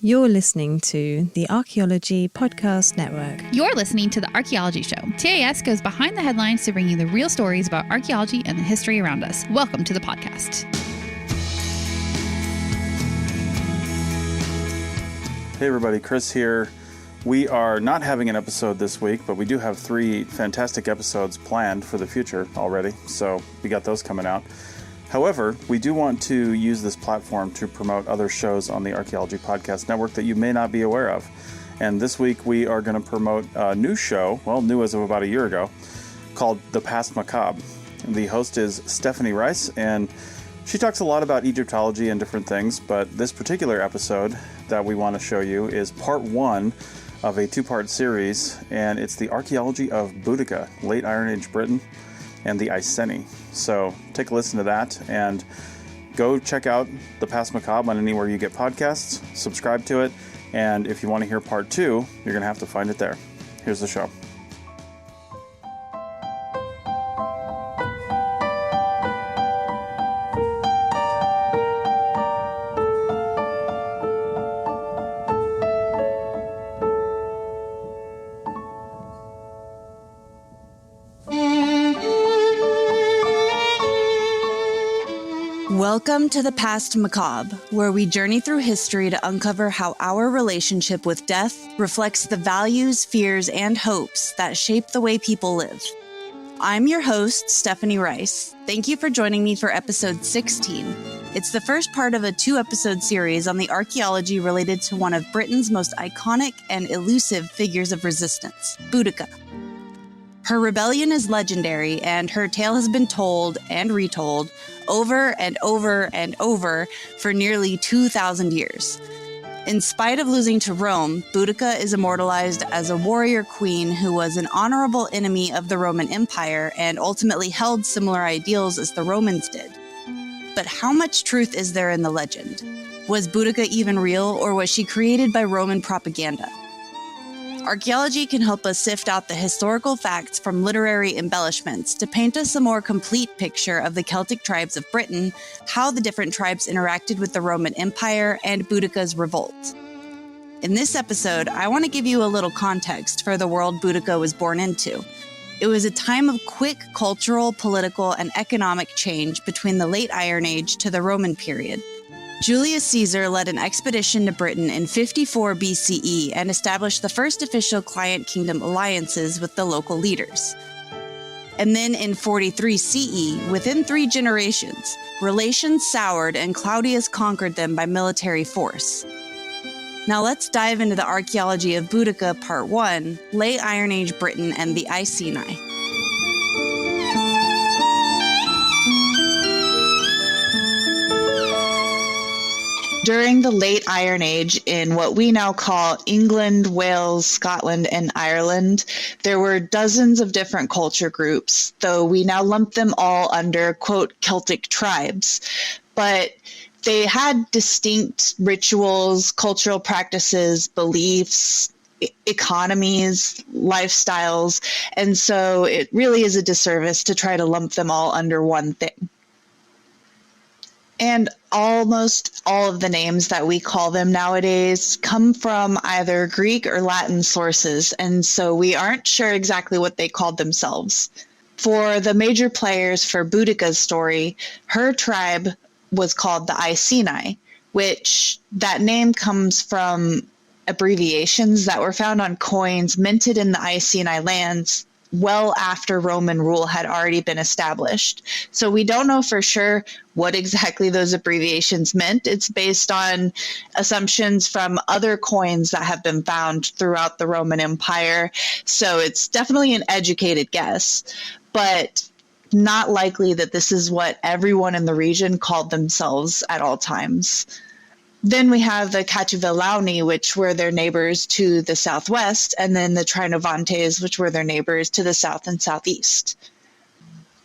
You're listening to the Archaeology Podcast Network. You're listening to the Archaeology Show. TAS goes behind the headlines to bring you the real stories about archaeology and the history around us. Welcome to the podcast. Hey everybody, Chris here. We are not having an episode this week, but we do have 3 fantastic episodes planned for the future already, so we got those coming out. However, we do want to use this platform to promote other shows on the Archaeology Podcast Network that you may not be aware of. And this week we are going to promote a new show, well, new as of about a year ago, called the Past Macabre. The host is Stephanie Rice, and she talks a lot about Egyptology and different things, but this particular episode that we want to show you is part 1 of a 2-part series, and it's the archaeology of Boudica, late Iron Age Britain, and the Iceni. So take a listen to that and go check out the Past Macabre on anywhere you get podcasts, subscribe to it, and if you want to hear part 2, you're going to have to find it there. Here's the show. Welcome to the Past Macabre, where we journey through history to uncover how our relationship with death reflects the values, fears, and hopes that shape the way people live. I'm your host, Stephanie Rice. Thank you for joining me for episode 16. It's the first part of a 2-episode series on the archaeology related to one of Britain's most iconic and elusive figures of resistance, Boudica. Her rebellion is legendary, and her tale has been told and retold over and over and over for nearly 2,000 years. In spite of losing to Rome, Boudica is immortalized as a warrior queen who was an honorable enemy of the Roman Empire and ultimately held similar ideals as the Romans did. But how much truth is there in the legend? Was Boudica even real, or was she created by Roman propaganda? Archaeology can help us sift out the historical facts from literary embellishments to paint us a more complete picture of the Celtic tribes of Britain, how the different tribes interacted with the Roman Empire, and Boudica's revolt. In this episode, I want to give you a little context for the world Boudica was born into. It was a time of quick cultural, political, and economic change between the late Iron Age to the Roman period. Julius Caesar led an expedition to Britain in 54 BCE and established the first official client kingdom alliances with the local leaders. And then in 43 CE, within 3 generations, relations soured and Claudius conquered them by military force. Now let's dive into the archaeology of Boudica Part 1, Late Iron Age Britain and the Iceni. During the late Iron Age, in what we now call England, Wales, Scotland, and Ireland, there were dozens of different culture groups, though we now lump them all under, quote, Celtic tribes. But they had distinct rituals, cultural practices, beliefs, economies, lifestyles, and so it really is a disservice to try to lump them all under one thing. And almost all of the names that we call them nowadays come from either Greek or Latin sources, and so we aren't sure exactly what they called themselves. For the major players for Boudica's story, her tribe was called the Iceni, which that name comes from abbreviations that were found on coins minted in the Iceni lands well after Roman rule had already been established. So we don't know for sure what exactly those abbreviations meant. It's based on assumptions from other coins that have been found throughout the Roman Empire. So it's definitely an educated guess, but not likely that this is what everyone in the region called themselves at all times. Then we have the Catuvellauni, which were their neighbors to the southwest, and then the Trinovantes, which were their neighbors to the south and southeast.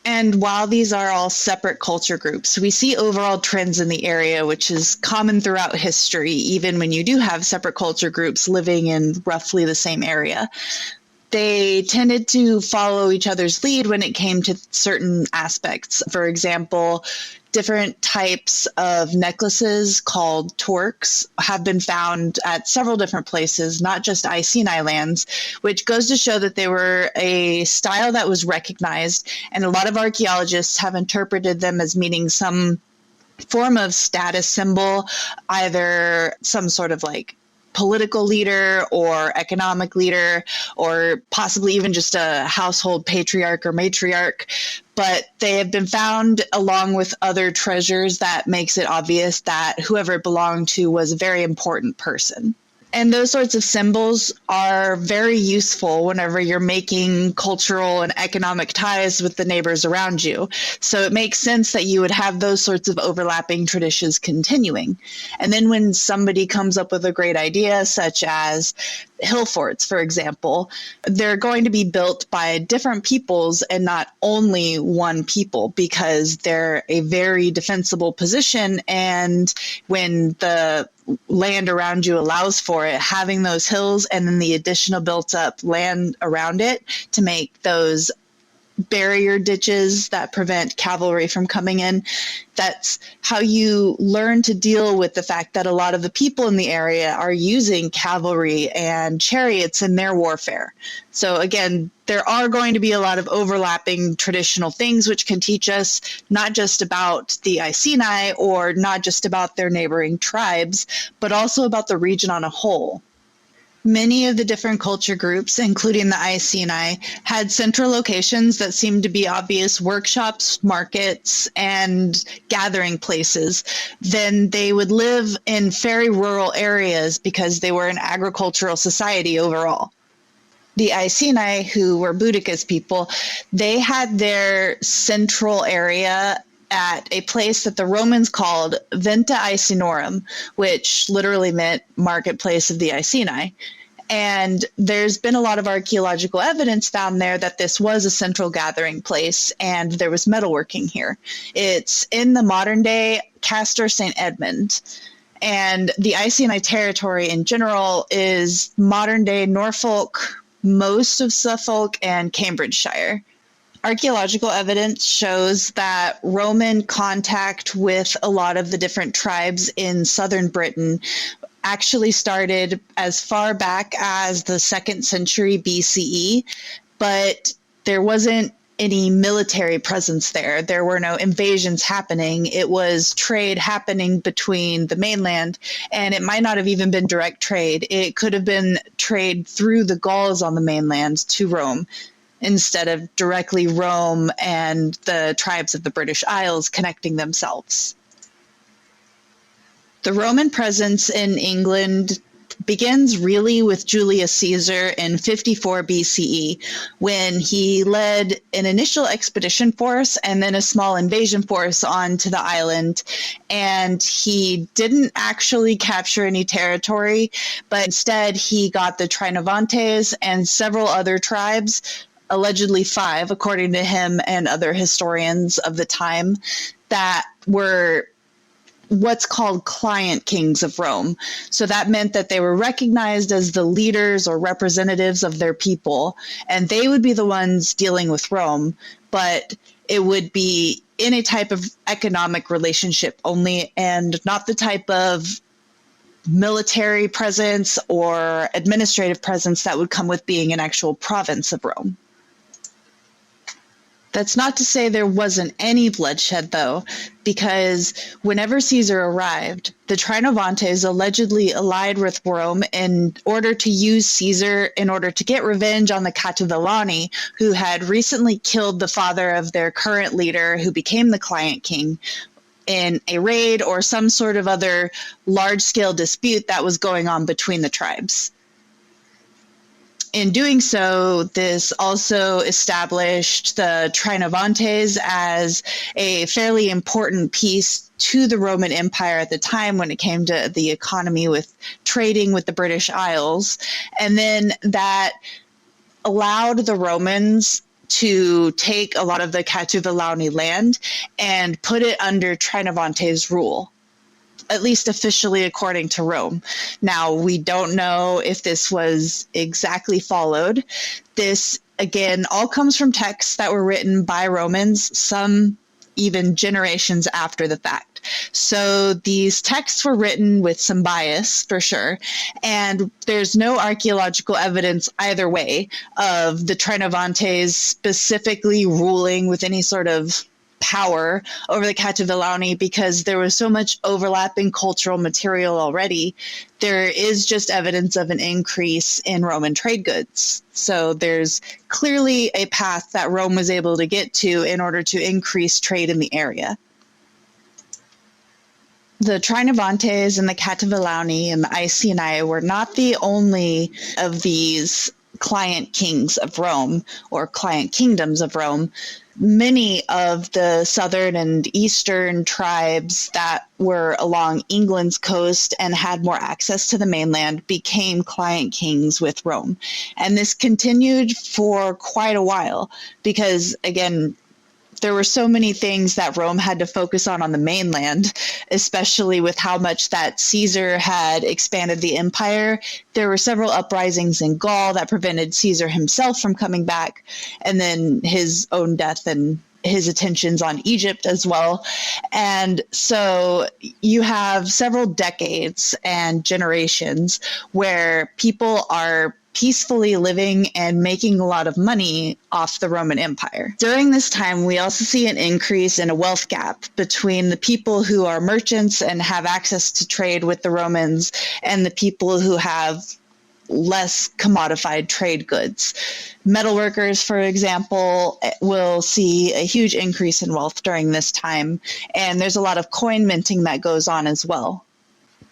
And while these are all separate culture groups, we see overall trends in the area, which is common throughout history, even when you do have separate culture groups living in roughly the same area. they tended to follow each other's lead when it came to certain aspects. For example, different types of necklaces called torques have been found at several different places, not just Iceni lands, which goes to show that they were a style that was recognized. And a lot of archaeologists have interpreted them as meaning some form of status symbol, either some sort of like political leader or economic leader, or possibly even just a household patriarch or matriarch. But they have been found along with other treasures that makes it obvious that whoever it belonged to was a very important person. And those sorts of symbols are very useful whenever you're making cultural and economic ties with the neighbors around you. So it makes sense that you would have those sorts of overlapping traditions continuing. And then when somebody comes up with a great idea, such as hill forts, for example, they're going to be built by different peoples and not only one people, because they're a very defensible position. And when the land around you allows for it, having those hills and then the additional built up land around it to make those barrier ditches that prevent cavalry from coming in. That's how you learn to deal with the fact that a lot of the people in the area are using cavalry and chariots in their warfare. So again, there are going to be a lot of overlapping traditional things which can teach us not just about the Iceni or not just about their neighboring tribes, but also about the region on a whole. Many of the different culture groups, including the Iceni, had central locations that seemed to be obvious workshops, markets, and gathering places. Then they would live in very rural areas because they were an agricultural society overall. The Iceni, who were Boudica's people, they had their central area at a place that the Romans called Venta Icenorum, which literally meant marketplace of the Iceni. And there's been a lot of archaeological evidence found there that this was a central gathering place and there was metalworking here. It's in the modern day Castor St. Edmund. And the Iceni territory in general is modern day Norfolk, most of Suffolk, and Cambridgeshire. Archaeological evidence shows that Roman contact with a lot of the different tribes in southern Britain actually started as far back as the 2nd century BCE, but there wasn't any military presence there. There were no invasions happening. It was trade happening between the mainland, and it might not have even been direct trade. It could have been trade through the Gauls on the mainland to Rome, instead of directly Rome and the tribes of the British Isles connecting themselves. The Roman presence in England begins really with Julius Caesar in 54 BCE, when he led an initial expedition force and then a small invasion force onto the island. And he didn't actually capture any territory, but instead he got the Trinovantes and several other tribes, allegedly 5, according to him and other historians of the time, that were what's called client kings of Rome. So that meant that they were recognized as the leaders or representatives of their people, and they would be the ones dealing with Rome, but it would be in a type of economic relationship only, and not the type of military presence or administrative presence that would come with being an actual province of Rome. That's not to say there wasn't any bloodshed, though, because whenever Caesar arrived, the Trinovantes allegedly allied with Rome in order to use Caesar in order to get revenge on the Catuvillani, who had recently killed the father of their current leader, who became the client king, in a raid or some sort of other large-scale dispute that was going on between the tribes. In doing so, this also established the Trinovantes as a fairly important piece to the Roman Empire at the time when it came to the economy with trading with the British Isles. And then that allowed the Romans to take a lot of the Catuvillani land and put it under Trinovantes' rule. at least officially according to Rome. Now, we don't know if this was exactly followed. This, again, all comes from texts that were written by Romans, some even generations after the fact. So these texts were written with some bias, for sure, and there's no archaeological evidence either way of the Trinovantes specifically ruling with any sort of power over the Cativellauni, because there was so much overlapping cultural material already. There is just evidence of an increase in Roman trade goods. So there's clearly a path that Rome was able to get to in order to increase trade in the area. The Trinovantes and the Cativellauni and the Iceni were not the only of these client kings of Rome or client kingdoms of Rome. Many of the southern and eastern tribes that were along England's coast and had more access to the mainland became client kings with Rome. And this continued for quite a while because, again, there were so many things that Rome had to focus on the mainland, especially with how much that Caesar had expanded the empire. There were several uprisings in Gaul that prevented Caesar himself from coming back, and then his own death and his attentions on Egypt as well. And so you have several decades and generations where people are peacefully living and making a lot of money off the Roman Empire. During this time, we also see an increase in a wealth gap between the people who are merchants and have access to trade with the Romans and the people who have less commodified trade goods. Metalworkers, for example, will see a huge increase in wealth during this time, and there's a lot of coin minting that goes on as well.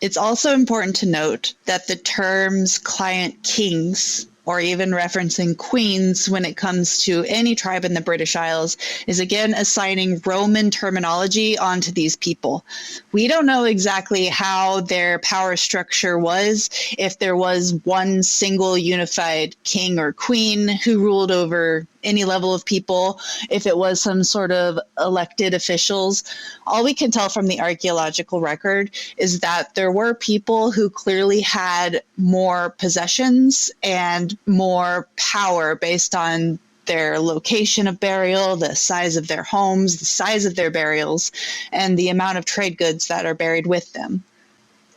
It's also important to note that the terms client kings, or even referencing queens when it comes to any tribe in the British Isles, is again assigning Roman terminology onto these people. We don't know exactly how their power structure was, if there was one single unified king or queen who ruled over any level of people, if it was some sort of elected officials. All we can tell from the archaeological record is that there were people who clearly had more possessions and more power based on their location of burial, the size of their homes, the size of their burials, and the amount of trade goods that are buried with them.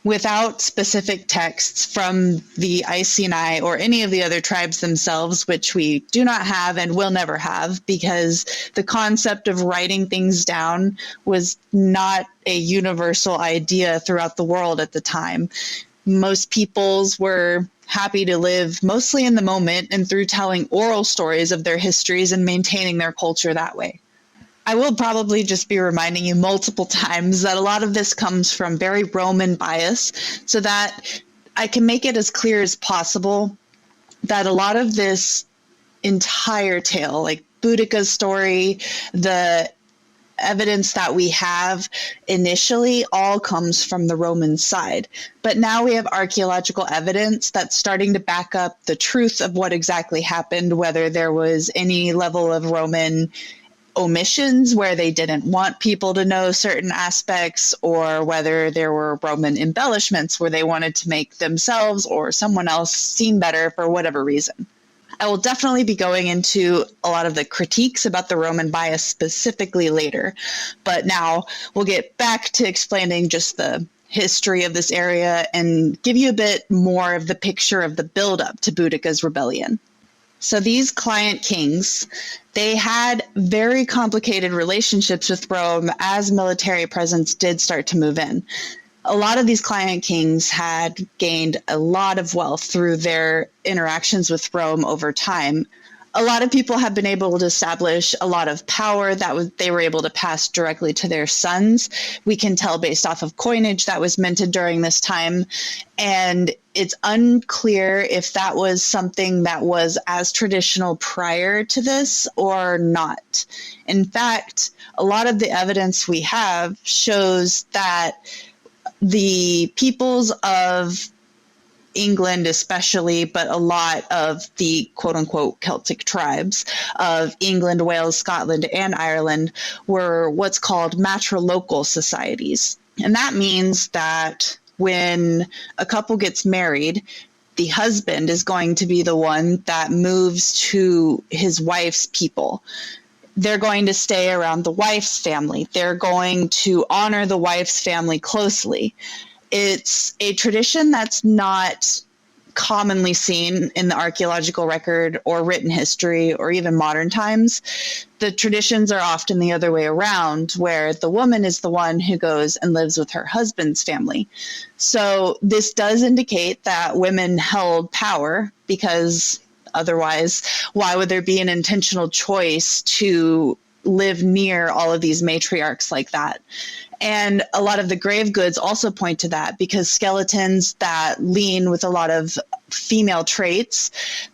Without specific texts from the Iceni or any of the other tribes themselves, which we do not have and will never have, because the concept of writing things down was not a universal idea throughout the world at the time. Most peoples were happy to live mostly in the moment and through telling oral stories of their histories and maintaining their culture that way. I will probably just be reminding you multiple times that a lot of this comes from very Roman bias, so that I can make it as clear as possible that a lot of this entire tale, like Boudica's story, the evidence that we have initially all comes from the Roman side. But now we have archaeological evidence that's starting to back up the truth of what exactly happened, whether there was any level of Roman omissions where they didn't want people to know certain aspects, or whether there were Roman embellishments where they wanted to make themselves or someone else seem better for whatever reason. I will definitely be going into a lot of the critiques about the Roman bias specifically later, but now we'll get back to explaining just the history of this area and give you a bit more of the picture of the buildup to Boudica's rebellion. So these client kings, they had very complicated relationships with Rome as military presence did start to move in. A lot of these client kings had gained a lot of wealth through their interactions with Rome over time. A lot of people have been able to establish a lot of power that they were able to pass directly to their sons. We can tell based off of coinage that was minted during this time. And it's unclear if that was something that was as traditional prior to this or not. In fact, a lot of the evidence we have shows that the peoples of England especially, but a lot of the quote-unquote Celtic tribes of England, Wales, Scotland, and Ireland were what's called matrilocal societies. And that means that when a couple gets married, the husband is going to be the one that moves to his wife's people. They're going to stay around the wife's family. They're going to honor the wife's family closely. It's a tradition that's not commonly seen in the archaeological record or written history or even modern times. The traditions are often the other way around, where the woman is the one who goes and lives with her husband's family. So this does indicate that women held power, because otherwise, why would there be an intentional choice to live near all of these matriarchs like that? And a lot of the grave goods also point to that, because skeletons that lean with a lot of female traits,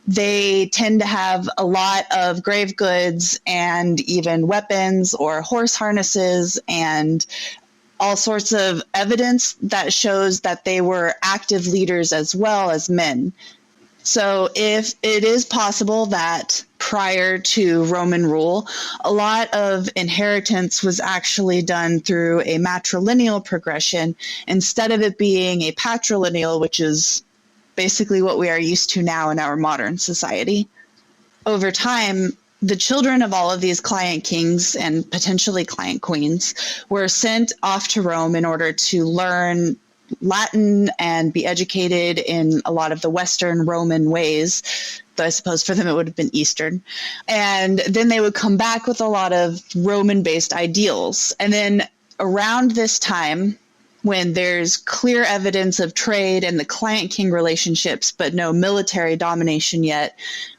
they tend to have a lot of grave goods and even weapons or horse harnesses and all sorts of evidence that shows that they were active leaders as well as men. So if it is possible that prior to Roman rule, a lot of inheritance was actually done through a matrilineal progression instead of it being a patrilineal, which is basically what we are used to now in our modern society. Over time, the children of all of these client kings and potentially client queens were sent off to Rome in order to learn Latin and be educated in a lot of the Western Roman ways, though I suppose for them it would have been Eastern. And then they would come back with a lot of Roman-based ideals. And then around this time, when there's clear evidence of trade and the client-king relationships, but no military domination yet,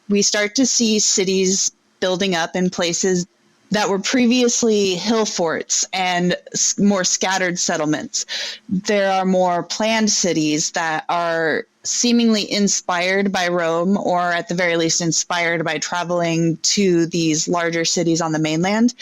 we start to see cities building up in places that were previously hill forts and more scattered settlements. There are more planned cities that are seemingly inspired by Rome, or at the very least inspired by traveling to these larger cities on the mainland.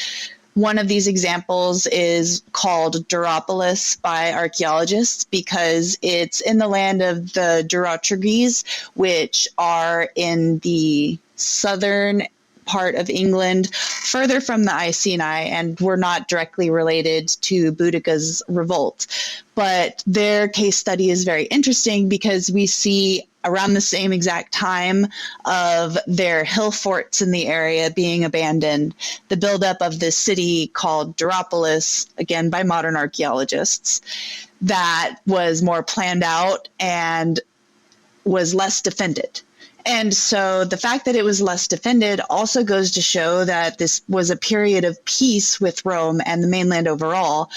One of these examples is called Duropolis by archaeologists because it's in the land of the Durotriges, which are in the southern part of England, further from the Iceni, and were not directly related to Boudica's revolt. But their case study is very interesting because we see around the same exact time of their hill forts in the area being abandoned, the buildup of this city called Duropolis, again by modern archaeologists, that was more planned out and was less defended. And so the fact that it was less defended also goes to show that this was a period of peace with Rome and the mainland overall,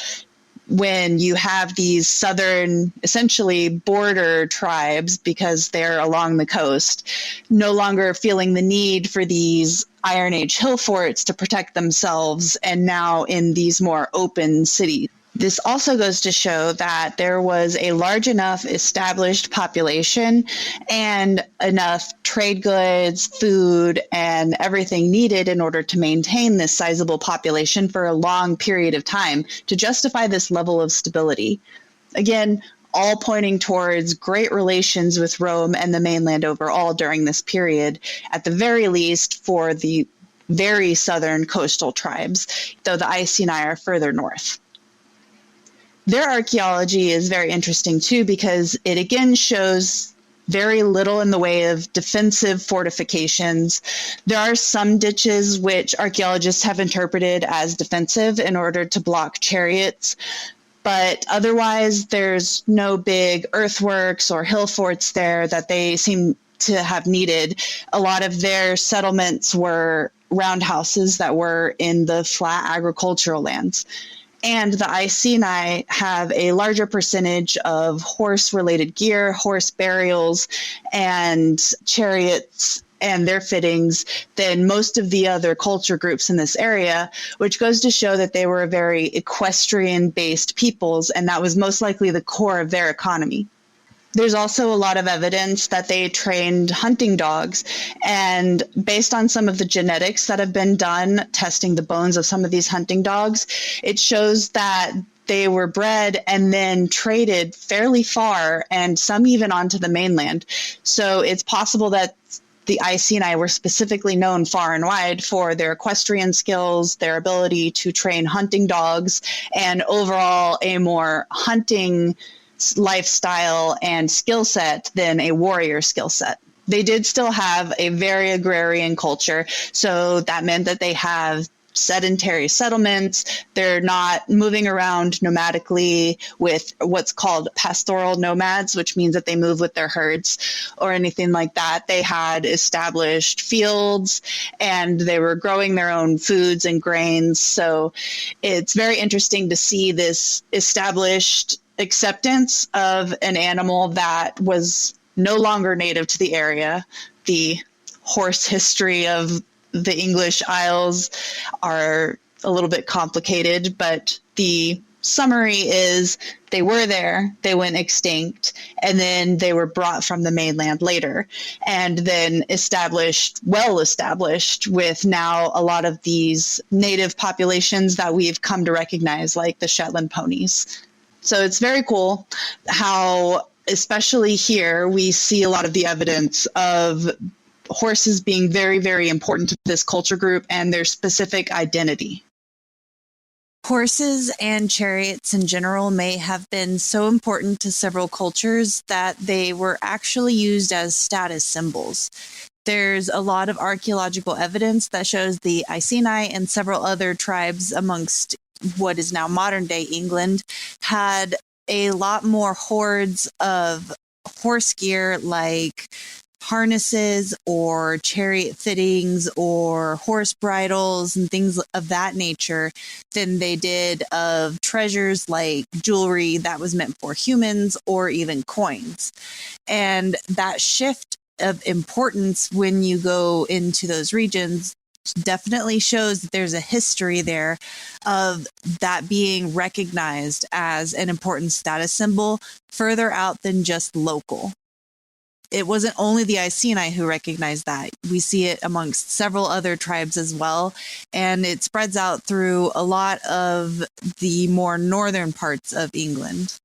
when you have these southern, essentially border tribes, because they're along the coast, no longer feeling the need for these Iron Age hill forts to protect themselves, and now in these more open cities. This also goes to show that there was a large enough established population and enough trade goods, food, and everything needed in order to maintain this sizable population for a long period of time to justify this level of stability. Again, all pointing towards great relations with Rome and the mainland overall during this period, at the very least for the very southern coastal tribes, though the Iceni are further north. Their archaeology is very interesting too, because it again shows very little in the way of defensive fortifications. There are some ditches which archaeologists have interpreted as defensive in order to block chariots, but otherwise there's no big earthworks or hill forts there that they seem to have needed. A lot of their settlements were roundhouses that were in the flat agricultural lands. And the Iceni have a larger percentage of horse-related gear, horse burials, and chariots and their fittings than most of the other culture groups in this area, which goes to show that they were a very equestrian-based peoples, and that was most likely the core of their economy. There's also a lot of evidence that they trained hunting dogs, and based on some of the genetics that have been done, testing the bones of some of these hunting dogs, it shows that they were bred and then traded fairly far, and some even onto the mainland. So it's possible that the Iceni were specifically known far and wide for their equestrian skills, their ability to train hunting dogs, and overall a more hunting lifestyle and skill set than a warrior skill set. They did still have a very agrarian culture, so that meant that they have sedentary settlements. They're not moving around nomadically with what's called pastoral nomads, which means that they move with their herds or anything like that. They had established fields and they were growing their own foods and grains. So it's very interesting to see this established acceptance of an animal that was no longer native to the area. The horse history of the English Isles are a little bit complicated, but the summary is they were there, they went extinct, and then they were brought from the mainland later, and then well established with now a lot of these native populations that we've come to recognize, like the Shetland ponies. So it's very cool how, especially here, we see a lot of the evidence of horses being very, very important to this culture group and their specific identity. Horses and chariots in general may have been so important to several cultures that they were actually used as status symbols. There's a lot of archaeological evidence that shows the Iceni and several other tribes amongst what is now modern day England had a lot more hordes of horse gear, like harnesses or chariot fittings or horse bridles and things of that nature than they did of treasures like jewelry that was meant for humans or even coins. And that shift of importance when you go into those regions definitely shows that there's a history there of that being recognized as an important status symbol further out than just local. It wasn't only the Iceni who recognized that. We see it amongst several other tribes as well, and it spreads out through a lot of the more northern parts of England.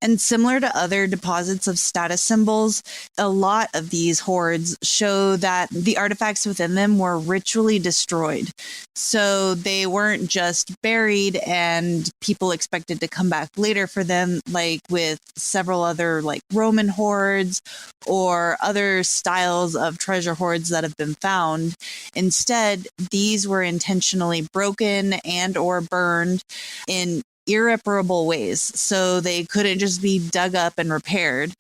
And similar to other deposits of status symbols, a lot of these hoards show that the artifacts within them were ritually destroyed. So they weren't just buried and people expected to come back later for them, like with several other like Roman hoards or other styles of treasure hoards that have been found. Instead, these were intentionally broken and or burned in irreparable ways. So they couldn't just be dug up and repaired.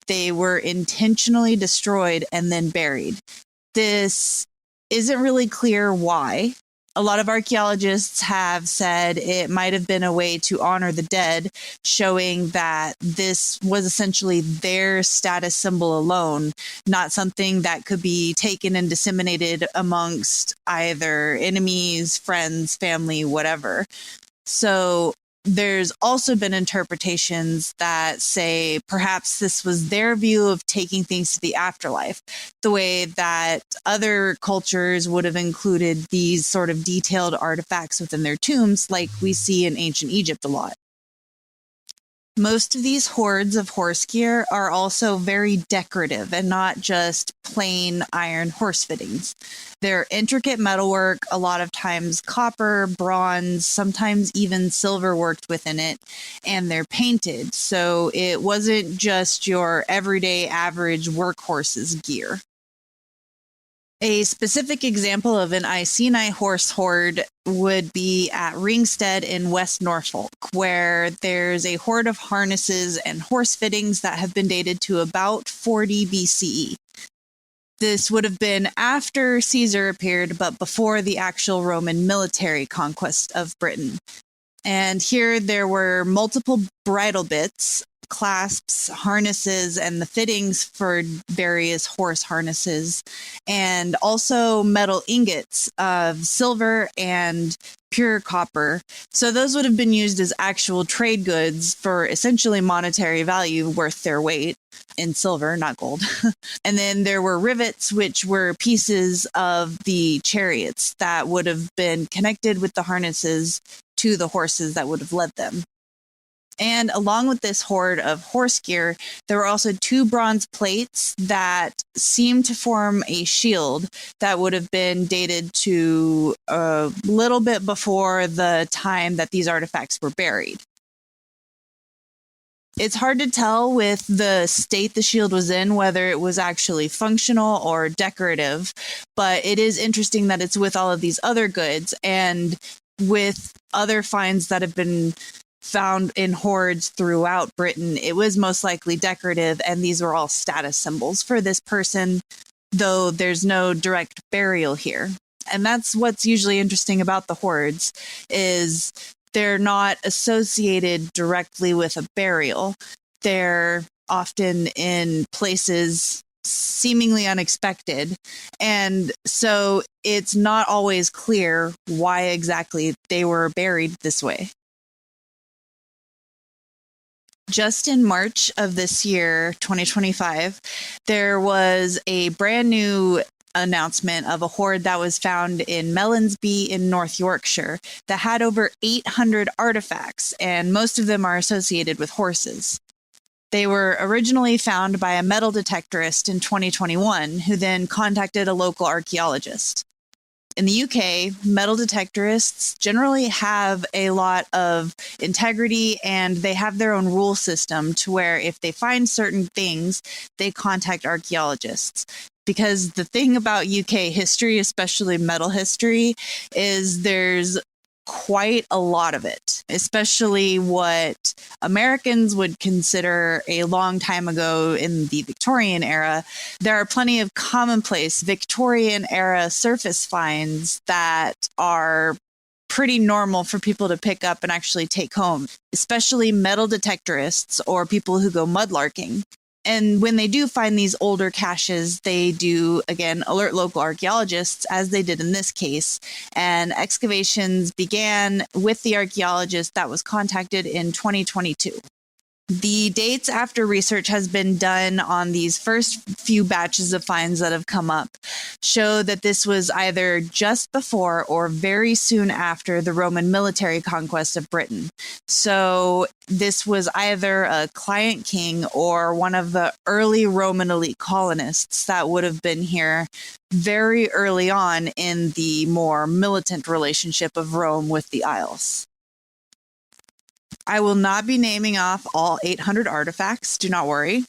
They were intentionally destroyed and then buried. This isn't really clear why. A lot of archaeologists have said it might have been a way to honor the dead, showing that this was essentially their status symbol alone, not something that could be taken and disseminated amongst either enemies, friends, family, whatever. So there's also been interpretations that say perhaps this was their view of taking things to the afterlife, the way that other cultures would have included these sort of detailed artifacts within their tombs, like we see in ancient Egypt a lot. Most of these hoards of horse gear are also very decorative and not just plain iron horse fittings. They're intricate metalwork, a lot of times copper, bronze, sometimes even silver worked within it, and they're painted. So it wasn't just your everyday average workhorse's gear. A specific example of an Iceni horse hoard would be at Ringstead in West Norfolk, where there's a hoard of harnesses and horse fittings that have been dated to about 40 BCE. This would have been after Caesar appeared, but before the actual Roman military conquest of Britain. And here there were multiple bridle bits, clasps, harnesses, and the fittings for various horse harnesses, and also metal ingots of silver and pure copper. So those would have been used as actual trade goods for essentially monetary value worth their weight in silver, not gold. And then there were rivets, which were pieces of the chariots that would have been connected with the harnesses to the horses that would have led them. And along with this hoard of horse gear, there were also 2 bronze plates that seemed to form a shield that would have been dated to a little bit before the time that these artifacts were buried. It's hard to tell with the state the shield was in whether it was actually functional or decorative, but it is interesting that it's with all of these other goods and with other finds that have been found in hoards throughout Britain. It was most likely decorative, and these were all status symbols for this person, though there's no direct burial here. And that's what's usually interesting about the hoards, is they're not associated directly with a burial. They're often in places seemingly unexpected. And so it's not always clear why exactly they were buried this way. Just in March of this year, 2025, there was a brand new announcement of a hoard that was found in Melonsby in North Yorkshire that had over 800 artifacts, and most of them are associated with horses. They were originally found by a metal detectorist in 2021, who then contacted a local archaeologist. In the UK, metal detectorists generally have a lot of integrity, and they have their own rule system to where if they find certain things, they contact archaeologists. Because the thing about UK history, especially metal history, is there's quite a lot of it, especially what Americans would consider a long time ago in the Victorian era. There are plenty of commonplace Victorian era surface finds that are pretty normal for people to pick up and actually take home, especially metal detectorists or people who go mudlarking. And when they do find these older caches, they do, again, alert local archaeologists, as they did in this case. And excavations began with the archaeologist that was contacted in 2022. The dates after research has been done on these first few batches of finds that have come up show that this was either just before or very soon after the Roman military conquest of Britain. So this was either a client king or one of the early Roman elite colonists that would have been here very early on in the more militant relationship of Rome with the Isles. I will not be naming off all 800 artifacts, do not worry,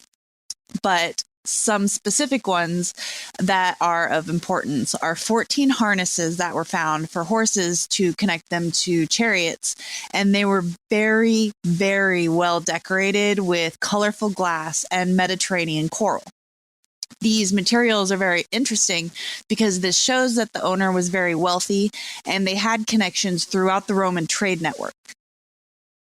but some specific ones that are of importance are 14 harnesses that were found for horses to connect them to chariots, and they were very, very well decorated with colorful glass and Mediterranean coral. These materials are very interesting because this shows that the owner was very wealthy and they had connections throughout the Roman trade network.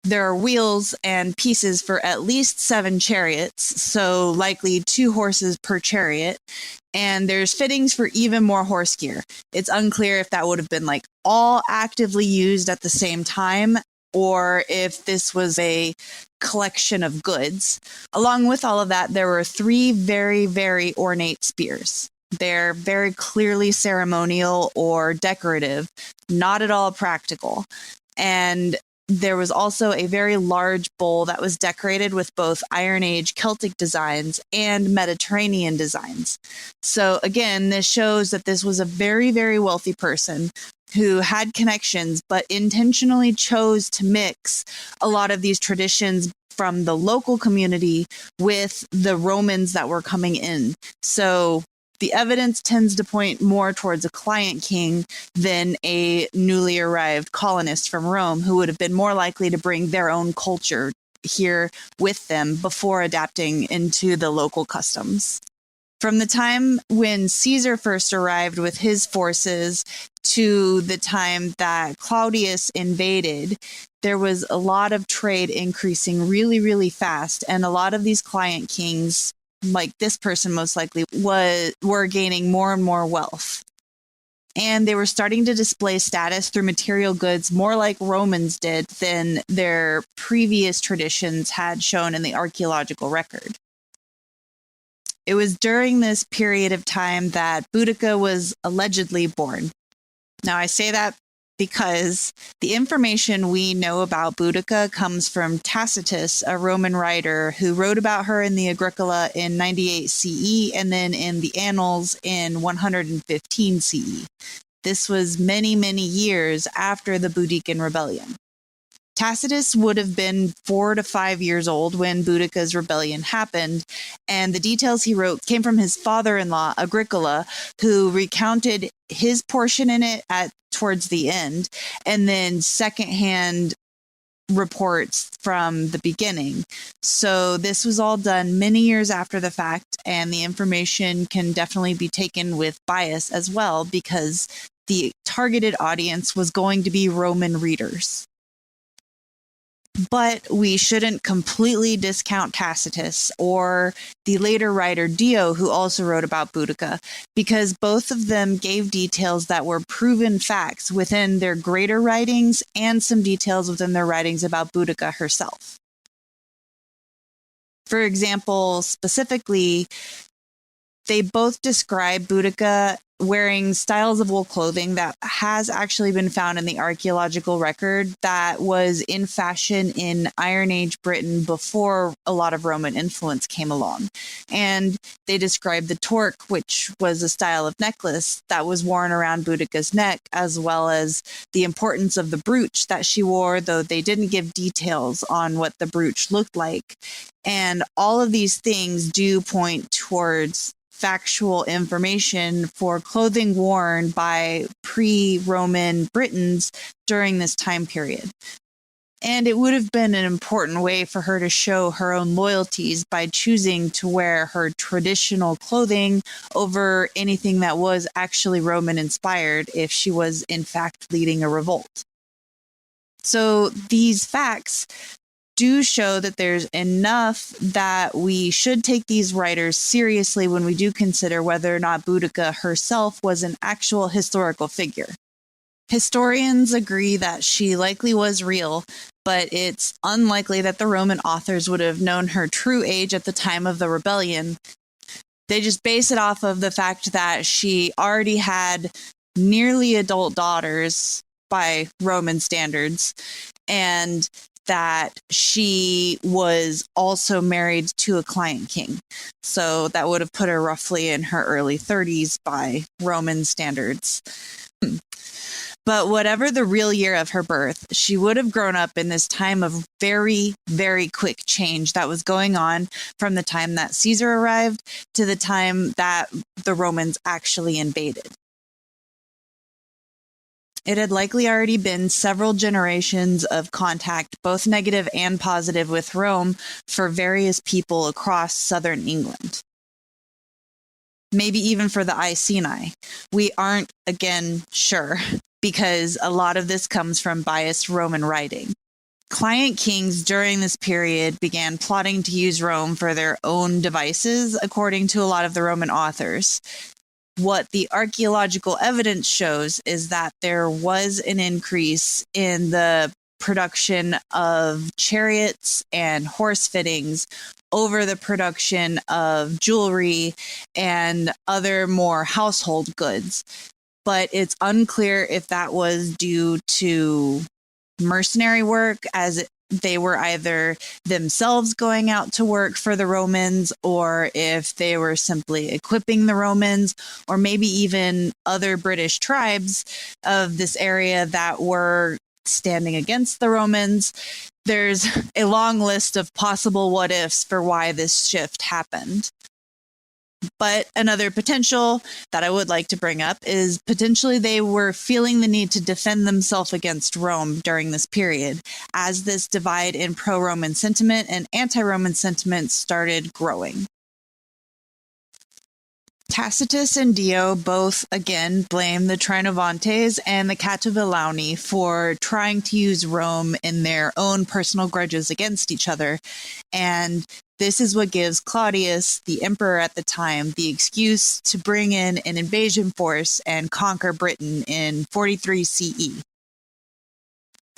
There are wheels and pieces for at least 7 chariots, so likely 2 horses per chariot, and there's fittings for even more horse gear. It's unclear if that would have been like all actively used at the same time, or if this was a collection of goods. Along with all of that, there were 3 very, very ornate spears. They're very clearly ceremonial or decorative, not at all practical. And there was also a very large bowl that was decorated with both Iron Age Celtic designs and Mediterranean designs. So again, this shows that this was a very, very wealthy person who had connections, but intentionally chose to mix a lot of these traditions from the local community with the Romans that were coming in. So the evidence tends to point more towards a client king than a newly arrived colonist from Rome, who would have been more likely to bring their own culture here with them before adapting into the local customs. From the time when Caesar first arrived with his forces to the time that Claudius invaded, there was a lot of trade increasing really, really fast, and a lot of these client kings, like this person most likely, were gaining more and more wealth. And they were starting to display status through material goods more like Romans did than their previous traditions had shown in the archaeological record. It was during this period of time that Boudica was allegedly born. Now, I say that because the information we know about Boudica comes from Tacitus, a Roman writer who wrote about her in the Agricola in 98 CE and then in the Annals in 115 CE. This was many, many years after the Boudican rebellion. Tacitus would have been 4 to 5 years old when Boudica's rebellion happened, and the details he wrote came from his father-in-law, Agricola, who recounted his portion in it towards the end, and then secondhand reports from the beginning. So this was all done many years after the fact, and the information can definitely be taken with bias as well, because the targeted audience was going to be Roman readers. But we shouldn't completely discount Tacitus or the later writer Dio, who also wrote about Boudica, because both of them gave details that were proven facts within their greater writings and some details within their writings about Boudica herself. For example, specifically, they both describe Boudica wearing styles of wool clothing that has actually been found in the archaeological record that was in fashion in Iron Age Britain before a lot of Roman influence came along. And they describe the torque, which was a style of necklace that was worn around Boudica's neck, as well as the importance of the brooch that she wore, though they didn't give details on what the brooch looked like. And all of these things do point towards factual information for clothing worn by pre-Roman Britons during this time period. And it would have been an important way for her to show her own loyalties by choosing to wear her traditional clothing over anything that was actually Roman inspired if she was in fact leading a revolt. So these facts do show that there's enough that we should take these writers seriously when we do consider whether or not Boudica herself was an actual historical figure. Historians agree that she likely was real, but it's unlikely that the Roman authors would have known her true age at the time of the rebellion. They just base it off of the fact that she already had nearly adult daughters by Roman standards, and that she was also married to a client king. So that would have put her roughly in her early 30s by Roman standards. But whatever the real year of her birth, she would have grown up in this time of very, very quick change that was going on from the time that Caesar arrived to the time that the Romans actually invaded. It had likely already been several generations of contact, both negative and positive, with Rome for various people across southern England. Maybe even for the Iceni. We aren't, again, sure, because a lot of this comes from biased Roman writing. Client kings during this period began plotting to use Rome for their own devices, according to a lot of the Roman authors. What the archaeological evidence shows is that there was an increase in the production of chariots and horse fittings over the production of jewelry and other more household goods. But it's unclear if that was due to mercenary work, as they were either themselves going out to work for the Romans, or if they were simply equipping the Romans, or maybe even other British tribes of this area that were standing against the Romans. There's a long list of possible what ifs for why this shift happened. But another potential that I would like to bring up is potentially they were feeling the need to defend themselves against Rome during this period, as this divide in pro-Roman sentiment and anti-Roman sentiment started growing. Tacitus and Dio both, again, blame the Trinovantes and the Catuvellauni for trying to use Rome in their own personal grudges against each other, and this is what gives Claudius, the emperor at the time, the excuse to bring in an invasion force and conquer Britain in 43 CE.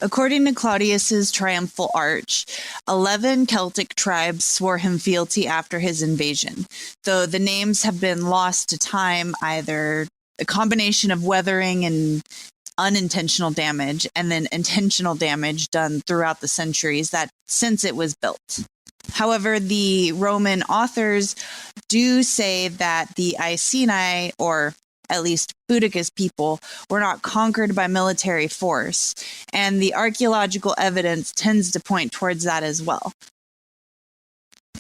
According to Claudius's triumphal arch, 11 Celtic tribes swore him fealty after his invasion, though the names have been lost to time, either a combination of weathering and unintentional damage and then intentional damage done throughout the centuries that since it was built. However, the Roman authors do say that the Iceni, or at least Boudica's people, were not conquered by military force, and the archaeological evidence tends to point towards that as well.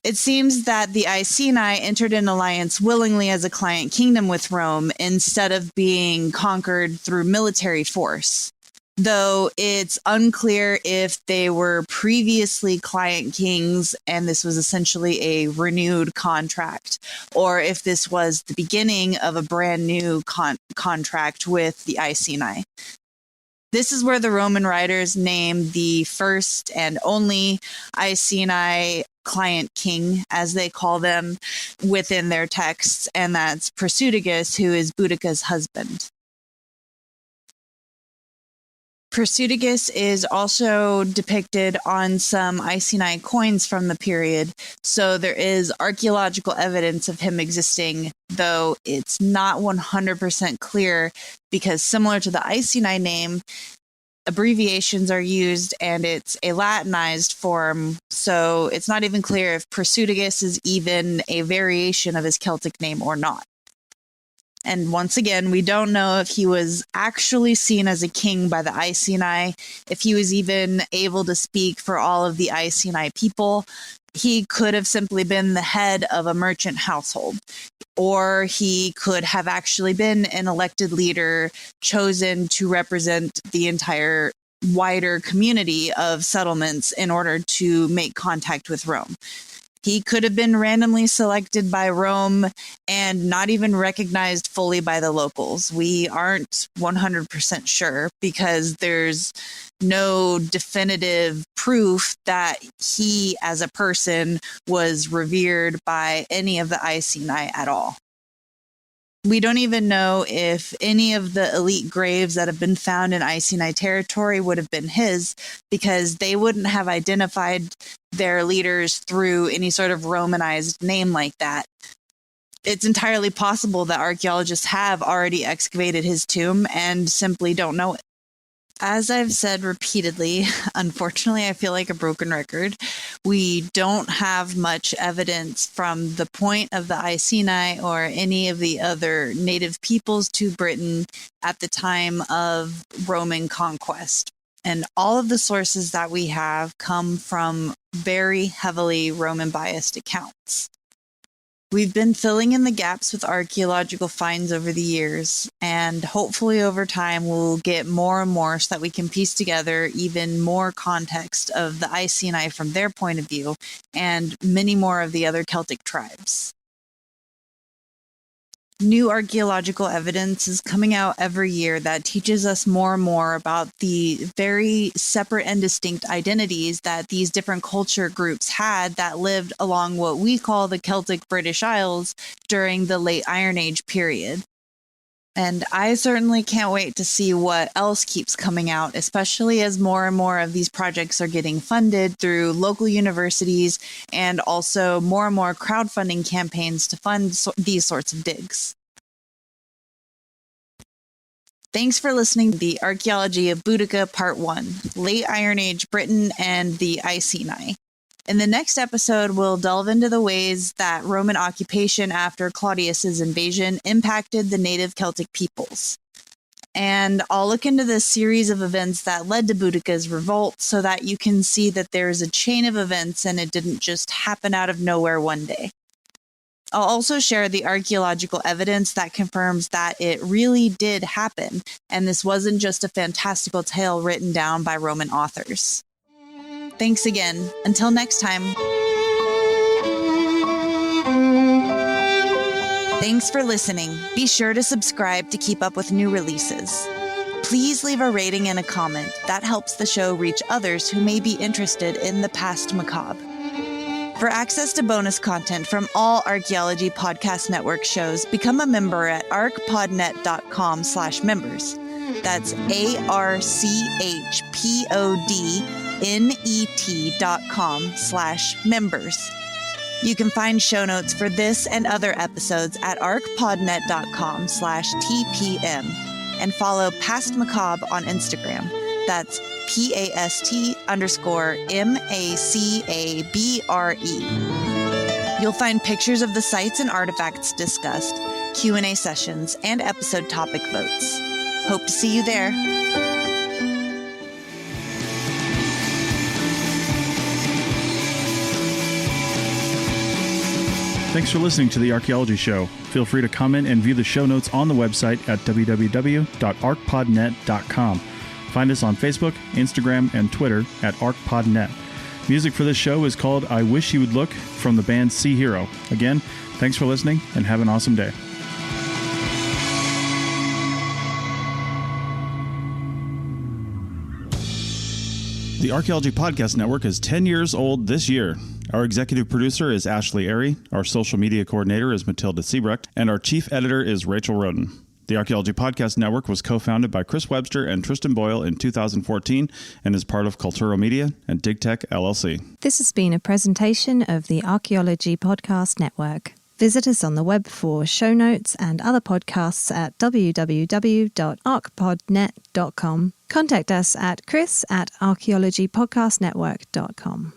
It seems that the Iceni entered an alliance willingly as a client kingdom with Rome instead of being conquered through military force, though it's unclear if they were previously client kings and this was essentially a renewed contract, or if this was the beginning of a brand new contract with the Iceni. This is where the Roman writers name the first and only Iceni client king, as they call them, within their texts, and that's Prasutagus, who is Boudica's husband. Prasutagus is also depicted on some Iceni coins from the period, so there is archaeological evidence of him existing, though it's not 100% clear because, similar to the Iceni name, abbreviations are used and it's a Latinized form, so it's not even clear if Prasutagus is even a variation of his Celtic name or not. And once again, we don't know if he was actually seen as a king by the Iceni, if he was even able to speak for all of the Iceni people. He could have simply been the head of a merchant household, or he could have actually been an elected leader chosen to represent the entire wider community of settlements in order to make contact with Rome. He could have been randomly selected by Rome and not even recognized fully by the locals. We aren't 100% sure because there's no definitive proof that he as a person was revered by any of the Iceni at all. We don't even know if any of the elite graves that have been found in Iceni territory would have been his, because they wouldn't have identified their leaders through any sort of Romanized name like that. It's entirely possible that archaeologists have already excavated his tomb and simply don't know it. As I've said repeatedly, unfortunately, I feel like a broken record. We don't have much evidence from the point of the Iceni or any of the other native peoples to Britain at the time of Roman conquest. And all of the sources that we have come from very heavily Roman-biased accounts. We've been filling in the gaps with archaeological finds over the years, and hopefully over time we'll get more and more so that we can piece together even more context of the Iceni from their point of view, and many more of the other Celtic tribes. New archaeological evidence is coming out every year that teaches us more and more about the very separate and distinct identities that these different culture groups had that lived along what we call the Celtic British Isles during the late Iron Age period. And I certainly can't wait to see what else keeps coming out, especially as more and more of these projects are getting funded through local universities and also more and more crowdfunding campaigns to fund these sorts of digs. Thanks for listening to the Archaeology of Boudica Part 1, Late Iron Age Britain and the Iceni. In the next episode, we'll delve into the ways that Roman occupation after Claudius's invasion impacted the native Celtic peoples. And I'll look into the series of events that led to Boudica's revolt so that you can see that there's a chain of events and it didn't just happen out of nowhere one day. I'll also share the archaeological evidence that confirms that it really did happen, and this wasn't just a fantastical tale written down by Roman authors. Thanks again. Until next time. Thanks for listening. Be sure to subscribe to keep up with new releases. Please leave a rating and a comment. That helps the show reach others who may be interested in the Past Macabre. For access to bonus content from all Archaeology Podcast Network shows, become a member at archpodnet.com/members. That's archpodnet.com/members. You can find show notes for this and other episodes at archpodnet.com/TPM. and follow Past Macabre on Instagram. That's PAST_MACABRE. You'll find pictures of the sites and artifacts discussed, Q&A sessions, and episode topic votes. Hope to see you there. Thanks for listening to the Archaeology Show. Feel free to comment and view the show notes on the website at www.archpodnet.com. Find us on Facebook, Instagram, and Twitter at ArchPodNet. Music for this show is called I Wish You Would Look from the band Sea Hero. Again, thanks for listening and have an awesome day. The Archaeology Podcast Network is 10 years old this year. Our executive producer is Ashley Airy, our social media coordinator is Matilda Siebrecht, and our chief editor is Rachel Roden. The Archaeology Podcast Network was co-founded by Chris Webster and Tristan Boyle in 2014 and is part of Cultura Media and DigTech LLC. This has been a presentation of the Archaeology Podcast Network. Visit us on the web for show notes and other podcasts at www.archpodnet.com. Contact us at chris@archaeologypodcastnetwork.com.